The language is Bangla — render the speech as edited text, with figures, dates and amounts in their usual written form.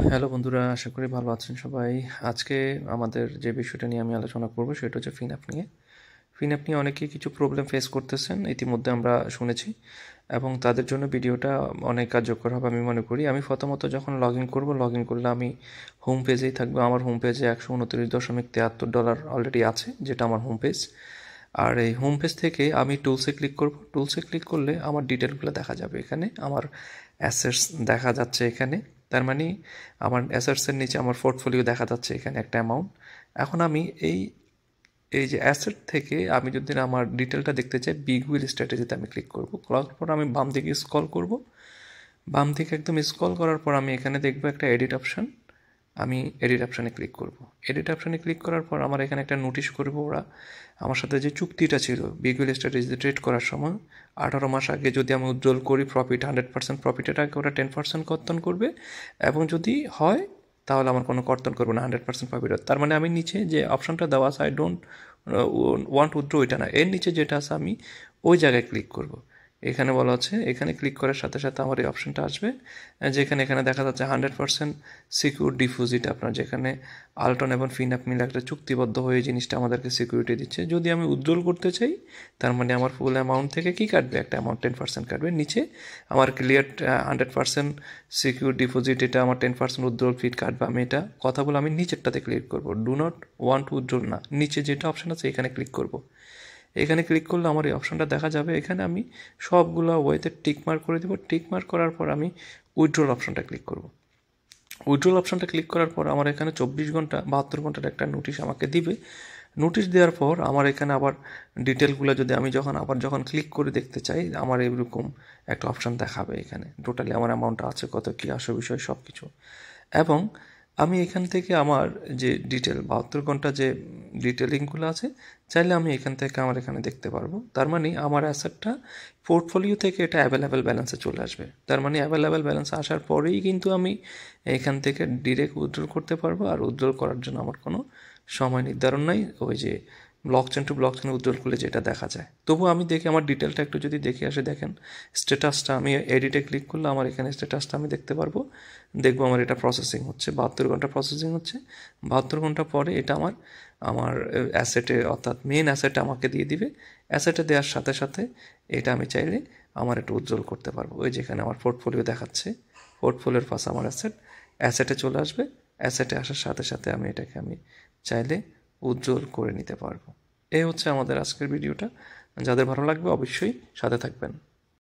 হ্যালো বন্ধুরা, আশা করি ভালো আছেন সবাই। আজকে আমাদের যে বিষয়টা নিয়ে আমি আলোচনা করব সেটা হচ্ছে ফিনঅ্যাপ নিয়ে। ফিনঅ্যাপ নিয়ে অনেকেই কিছু প্রবলেম ফেস করতেছেন, ইতিমধ্যে আমরা শুনেছি, এবং তাদের জন্য ভিডিওটা অনেক কার্যকর হবে আমি মনে করি। আমি প্রথমত যখন লগ ইন করবো, লগ ইন করলে আমি হোম পেজেই থাকবো। আমার হোম পেজে $129.73 অলরেডি আছে, যেটা আমার হোম পেজ। আর এই হোম পেজ থেকে আমি টুলসে ক্লিক করব। টুলসে ক্লিক করলে আমার ডিটেলগুলো দেখা যাবে। এখানে আমার অ্যাসেটস দেখা যাচ্ছে এখানে। তার মানে আমার অ্যাসেটসের নিচে আমার পোর্টফোলিও দেখা যাচ্ছে এখানে একটা অ্যামাউন্ট। এখন আমি এই এই যে অ্যাসেট থেকে আমি যদি আমার ডিটেলটা দেখতে চাই, বিগ হুইল স্ট্র্যাটেজিতে আমি ক্লিক করব। করার পর আমি বাম দিকে স্ক্রল করব। বাম দিকে একদম স্ক্রল করার পর আমি এখানে দেখব একটা এডিট অপশান। আমি এডিট অপশানে ক্লিক করব। এডিট অপশানে ক্লিক করার পর আমার এখানে একটা নোটিশ করব ওরা। আমার সাথে যে চুক্তিটা ছিল বিগ হুইল স্ট্র্যাটেজিতে ট্রেড করার সময়, 18 মাস আগে যদি আমি উইথড্রল করি প্রফিট 100% প্রফিটের আগে ওরা 10% কর্তন করবে, এবং যদি হয় তাহলে আমার কোনো কর্তন করবে না, 100% প্রফিট। তার মানে আমি নিচে যে অপশানটা দেওয়া আছে আই ডোন্ট ওয়ান্ট উইথড্র, ওইটা না, এর নিচে যেটা আছে আমি ওই জায়গায় ক্লিক করব। এখানে বলা আছে, এখানে ক্লিক করার সাথে সাথে আমার এই অপশানটা আসবে, যেখানে এখানে দেখা যাচ্ছে 100% সিকিউর ডিপোজিট। আপনার যেখানে আলটন এবং ফিনঅ্যাপ মিলে একটা চুক্তিবদ্ধ হয়ে জিনিসটা আমাদেরকে সিকিউরিটি দিচ্ছে। যদি আমি উইথড্রল করতে চাই, তার মানে আমার ফুল অ্যামাউন্ট থেকে কি কাটবে, একটা অ্যামাউন্ট 10% কাটবে। নিচে আমার ক্লিয়ার 100% সিকিউর ডিপোজিট, এটা আমার 10% উইথড্রল ফি কাটবে। আমি এটা কথা বলে আমি নিচেরটাতে ক্লিক করব, ডু নট ওয়ান্ট উইথড্রল না, নিচে যেটা অপশান আছে এখানে ক্লিক করব। এখানে ক্লিক করলে আমার এই অপশানটা দেখা যাবে। এখানে আমি সবগুলো ওয়েতে টিক মার্ক করে দেবো। টিক মার্ক করার পর আমি উইথড্রল অপশানটা ক্লিক করব। উইথড্রল অপশানটা ক্লিক করার পর আমার এখানে 24 ঘন্টা 72 ঘন্টার একটা নোটিশ আমাকে দিবে। নোটিশ দেওয়ার পর আমার এখানে আবার ডিটেলগুলো যদি আমি যখন ক্লিক করে দেখতে চাই, আমার এরকম একটা অপশান দেখাবে। এখানে টোটালি আমার অ্যামাউন্টটা আছে কত, কী আসে বিষয় সব কিছু। এবং আমি এখান থেকে আমার যে ডিটেল 72 ঘন্টা যে ডিটেলিংগুলো আছে, চাইলে আমি এখান থেকে আমার এখানে দেখতে পারবো। তার মানে আমার অ্যাসেটটা পোর্টফোলিও থেকে এটা অ্যাভেলেবেল ব্যালেন্সে চলে আসবে। তার মানে অ্যাভেলেবেল ব্যালেন্স আসার পরেই কিন্তু আমি এখান থেকে ডিরেক্ট উইথড্রল করতে পারবো। আর উইথড্রল করার জন্য আমার কোনো সময় নির্ধারণ নাই, ওই যে ব্লকচেন টু ব্লকচেন উইথড্রল করলে যেটা দেখা যায়। তবু আমি দেখি আমার ডিটেলটা একটু যদি দেখে আসে, দেখেন স্ট্যাটাসটা আমি এডিটে ক্লিক করলে আমার এখানে স্ট্যাটাসটা আমি দেখতে পারবো। দেখবো আমার এটা প্রসেসিং হচ্ছে, 72 ঘন্টা প্রসেসিং হচ্ছে। 72 ঘন্টা পরে এটা আমার আমার অ্যাসেটে, অর্থাৎ মেন অ্যাসেটে আমাকে দিয়ে দিবে। অ্যাসেটে দেওয়ার সাথে সাথে এটা আমি চাইলে আমার একটু উজ্জ্বল করতে পারবো। ওই যেখানে আমার পোর্টফোলিও দেখাচ্ছে, পোর্টফোলিওর পাশে আমার অ্যাসেটে চলে আসবে। অ্যাসেটে আসার সাথে সাথে আমি এটাকে আমি চাইলে উজ্জ্বল করে নিতে পারবো। এই হচ্ছে আমাদের আজকের ভিডিওটা। যাদের ভালো লাগবে অবশ্যই সাথে থাকবেন।